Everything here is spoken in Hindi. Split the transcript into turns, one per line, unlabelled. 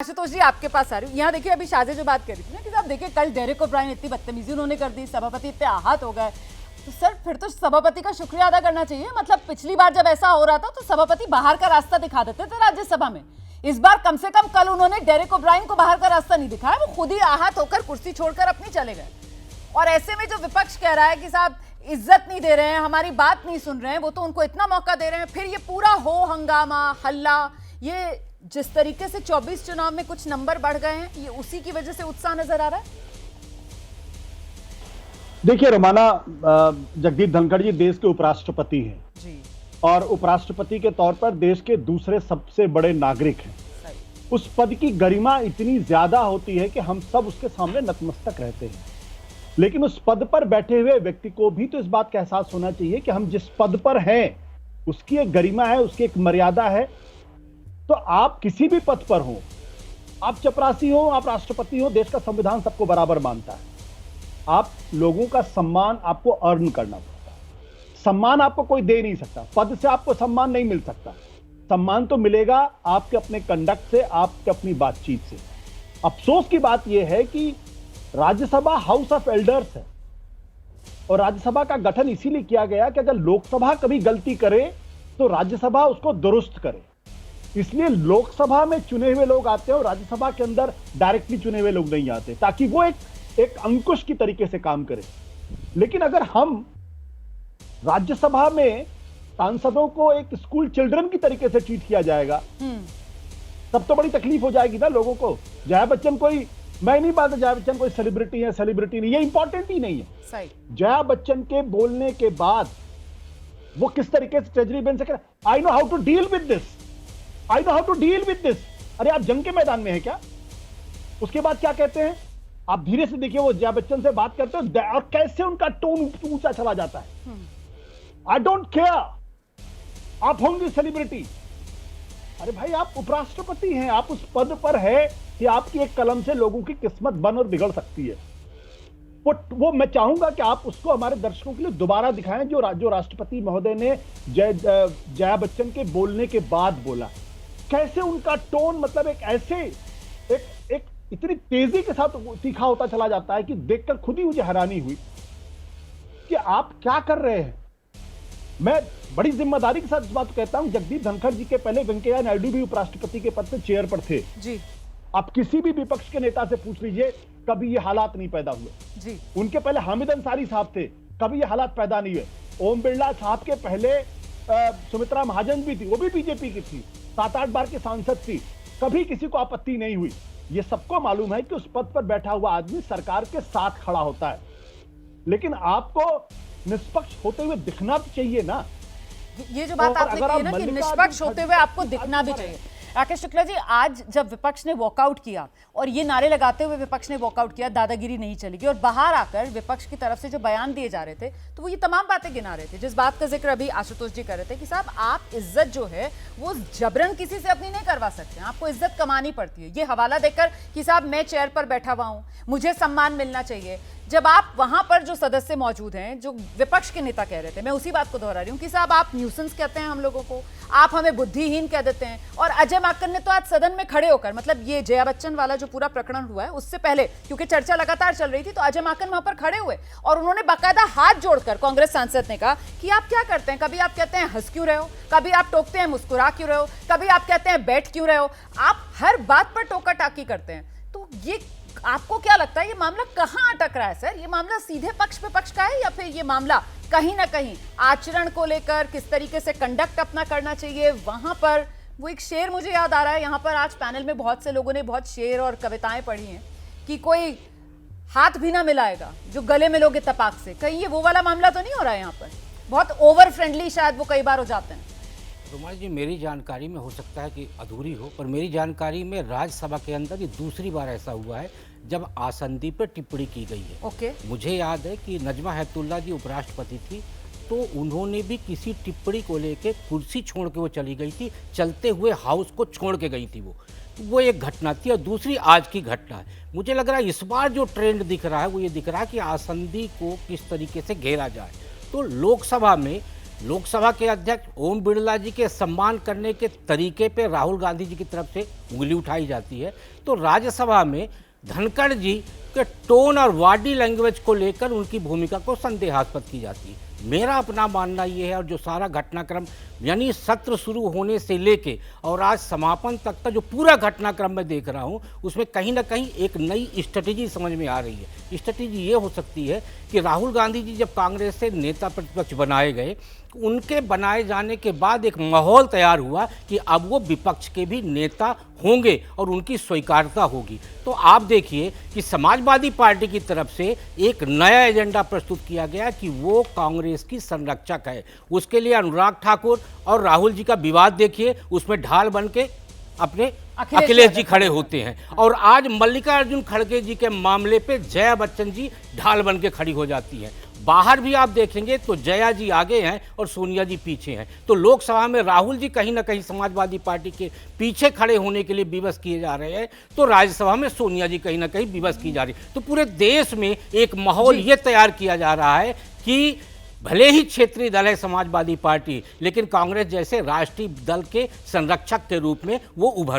आशुतोष जी आपके पास आ रही हूँ। यहाँ देखिए अभी शाजे जो बात कर रही थी ना कि साहब देखिए कल डेरेक ओब्रायन इतनी बदतमीजी उन्होंने कर दी, सभापति इतने आहत हो गए, तो सर फिर तो सभापति का शुक्रिया अदा करना चाहिए। मतलब पिछली बार जब ऐसा हो रहा था तो सभापति बाहर का रास्ता दिखा देते थे राज्यसभा में। इस बार कम से कम कल उन्होंने डेरेक ओब्रायन को बाहर का रास्ता नहीं दिखाया, वो खुद ही आहत होकर कुर्सी छोड़कर अपनी चले गए। और ऐसे में जो विपक्ष कह रहा है कि साहब इज्जत नहीं दे रहे हैं, हमारी बात नहीं सुन रहे हैं, वो तो उनको इतना मौका दे रहे हैं, फिर ये पूरा हो हंगामा हल्ला, ये जिस तरीके से 24 चुनाव में कुछ नंबर बढ़ गए हैं, ये उसी की वजह से उत्साह नजर आ रहा है।
देखिए रोमाना, जगदीप धनखड़ जी देश के उपराष्ट्रपति हैं
जी।
और उपराष्ट्रपति के तौर पर देश के दूसरे सबसे बड़े नागरिक हैं। उस पद की गरिमा इतनी ज्यादा होती है कि हम सब उसके सामने नतमस्तक रहते हैं, लेकिन उस पद पर बैठे हुए व्यक्ति को भी तो इस बात का एहसास होना चाहिए कि हम जिस पद पर हैं उसकी एक गरिमा है, उसकी एक मर्यादा है। तो आप किसी भी पद पर हो, आप चपरासी हो, आप राष्ट्रपति हो, देश का संविधान सबको बराबर मानता है। आप लोगों का सम्मान आपको अर्न करना पड़ता है। सम्मान आपको कोई दे नहीं सकता, पद से आपको सम्मान नहीं मिल सकता। सम्मान तो मिलेगा आपके अपने कंडक्ट से, आपके अपनी बातचीत से। अफसोस की बात यह है कि राज्यसभा हाउस ऑफ एल्डर्स है और राज्यसभा का गठन इसीलिए किया गया कि अगर लोकसभा कभी गलती करे तो राज्यसभा उसको दुरुस्त करे। इसलिए लोकसभा में चुने हुए लोग आते हैं और राज्यसभा के अंदर डायरेक्टली चुने हुए लोग नहीं आते, ताकि वो एक अंकुश की तरीके से काम करे। लेकिन अगर हम राज्यसभा में सांसदों को एक स्कूल चिल्ड्रन की तरीके से ट्रीट किया जाएगा तब तो बड़ी तकलीफ हो जाएगी ना लोगों को। जया बच्चन कोई, मैं नहीं बात, जया बच्चन कोई सेलिब्रिटी है, सेलिब्रिटी नहीं, ये इंपॉर्टेंट ही नहीं है।
सही।
जया बच्चन के बोलने के बाद वो किस तरीके से ट्रेजरी बन सके, I know how to deal with this, I know how to deal with this. अरे आप जंग के मैदान में हैं क्या? उसके बाद क्या कहते हैं, आप धीरे से देखिए वो जया बच्चन से बात करते हो और कैसे उनका टोन ऊंचा चला जाता है। आई डोंट केयर, आप होंगे सेलिब्रिटी। अरे भाई आप उपराष्ट्रपति हैं, आप उस पद पर है कि आपकी एक कलम से लोगों की किस्मत बन और बिगड़ सकती है। वो मैं चाहूंगा कि आप उसको हमारे दर्शकों के लिए दोबारा दिखाएं, जो राष्ट्रपति महोदय ने जया बच्चन के बोलने के बाद बोला। कैसे उनका टोन, मतलब एक ऐसे एक इतनी तेजी के साथ तीखा होता चला जाता है कि देखकर खुद ही मुझे हैरानी हुई कि आप क्या कर रहे हैं। मैं बड़ी जिम्मेदारी के साथ इस बात कहता हूं, जगदीप धनखड़ जी के पहले वेंकैया नायडू भी उपराष्ट्रपति के पद पे चेयर पर थे
जी।
आप किसी भी विपक्ष के नेता से पूछ लीजिए, कभी ये हालात नहीं पैदा हुए
जी।
उनके पहले हामिद अंसारी साहब थे, कभी ये हालात पैदा नहीं हुए। ओम बिरला साहब के पहले सुमित्रा महाजन भी थी, वो भी बीजेपी की थी, 7-8 बार की सांसद थी, कभी किसी को आपत्ति नहीं हुई। ये सबको मालूम है कि उस पद पर बैठा हुआ आदमी सरकार के साथ खड़ा होता है, लेकिन आपको निष्पक्ष होते हुए दिखना भी चाहिए ना।
ये जो बात आपने कही ना कि निष्पक्ष होते हुए आपको दिखना भी चाहिए। राकेश शुक्ला जी, आज जब विपक्ष ने वॉकआउट किया और ये नारे लगाते हुए विपक्ष ने वॉकआउट किया, दादागिरी नहीं चलेगी, और बाहर आकर विपक्ष की तरफ से जो बयान दिए जा रहे थे तो वो ये तमाम बातें गिना रहे थे, जिस बात का जिक्र अभी आशुतोष जी कर रहे थे कि साहब आप इज्जत जो है वो जबरन किसी से अपनी नहीं करवा सकते, आपको इज्जत कमानी पड़ती है। ये हवाला देकर कि साहब मैं चेयर पर बैठा हुआ हूं, मुझे सम्मान मिलना चाहिए। जब आप वहां पर जो सदस्य मौजूद हैं, जो विपक्ष के नेता कह रहे थे, मैं उसी बात को दोहरा रही हूं कि साहब आप न्यूसेंस कहते हैं हम लोगों को, आप हमें बुद्धिहीन कह देते हैं। और अजय माकन ने तो आज सदन में खड़े होकर, मतलब ये जया बच्चन वाला जो पूरा प्रकरण हुआ है उससे पहले, क्योंकि चर्चा लगातार चल रही थी, तो अजय माकन वहां पर खड़े हुए और उन्होंने बाकायदा हाथ जोड़कर, कांग्रेस सांसद ने कहा कि आप क्या करते हैं, कभी आप कहते हैं हंस क्यों रहे हो, कभी आप टोकते हैं मुस्कुरा क्यों रहे हो, कभी आप कहते हैं बैठ क्यों रहे हो, आप हर बात पर टोका टाकी करते हैं। तो ये आपको क्या लगता है, ये मामला कहां अटक रहा है सर? ये मामला सीधे पक्ष पे पक्ष का है या फिर ये मामला कहीं ना कहीं आचरण को लेकर, किस तरीके से कंडक्ट अपना करना चाहिए वहां पर? वो एक शेर मुझे याद आ रहा है, यहाँ पर आज पैनल में बहुत से लोगों ने बहुत शेर और कविताएं पढ़ी हैं कि कोई हाथ भी ना मिलाएगा जो गले मिलोगे तपाक से। कहीं ये वो वाला मामला तो नहीं हो रहा है यहाँ पर? बहुत ओवर फ्रेंडली शायद वो कई बार हो जाते हैं।
रोमाल जी, मेरी जानकारी में हो सकता है कि अधूरी हो, पर मेरी जानकारी में राज्यसभा के अंदर ये दूसरी बार ऐसा हुआ है जब आसंदी पर टिप्पणी की गई है।
ओके।
मुझे याद है कि नजमा हेपतुल्ला जी उपराष्ट्रपति थी, तो उन्होंने भी किसी टिप्पणी को लेके कुर्सी छोड़ के वो चली गई थी, चलते हुए हाउस को छोड़ के गई थी। वो एक घटना थी। और दूसरी आज की घटना है। मुझे लग रहा है इस बार जो ट्रेंड दिख रहा है वो ये दिख रहा है कि आसंदी को किस तरीके से घेरा जाए। तो लोकसभा में लोकसभा के अध्यक्ष ओम बिरला जी के सम्मान करने के तरीके पे राहुल गांधी जी की तरफ से उंगली उठाई जाती है, तो राज्यसभा में धनखड़ जी के टोन और बॉडी लैंग्वेज को लेकर उनकी भूमिका को संदेहास्पद की जाती है। मेरा अपना मानना ये है, और जो सारा घटनाक्रम यानी सत्र शुरू होने से लेके और आज समापन तक का जो पूरा घटनाक्रम मैं देख रहा हूँ, उसमें कहीं ना कहीं एक नई स्ट्रेटेजी समझ में आ रही है। स्ट्रेटेजी ये हो सकती है कि राहुल गांधी जी जब कांग्रेस से नेता प्रतिपक्ष बनाए गए, उनके बनाए जाने के बाद एक माहौल तैयार हुआ कि अब वो विपक्ष के भी नेता होंगे और उनकी स्वीकार्यता होगी। तो आप देखिए कि समाजवादी पार्टी की तरफ से एक नया एजेंडा प्रस्तुत किया गया कि वो कांग्रेस की संरक्षक है। उसके लिए अनुराग ठाकुर और राहुल जी का विवाद देखिए, उसमें ढाल बन के अपने अखिलेश जी खड़े होते हैं, और आज मल्लिकार्जुन खड़गे जी के मामले पे जया बच्चन जी ढाल बन के खड़ी हो जाती हैं। बाहर भी आप देखेंगे तो जया जी आगे हैं और सोनिया जी पीछे हैं। तो लोकसभा में राहुल जी कहीं ना कहीं समाजवादी पार्टी के पीछे खड़े होने के लिए विवश किए जा रहे हैं, तो राज्यसभा में सोनिया जी कहीं ना कहीं विवश की जा रही है। तो पूरे देश में एक माहौल ये तैयार किया जा रहा है कि भले ही क्षेत्रीय दल है समाजवादी पार्टी, लेकिन कांग्रेस जैसे राष्ट्रीय दल के संरक्षक के रूप में वो उभर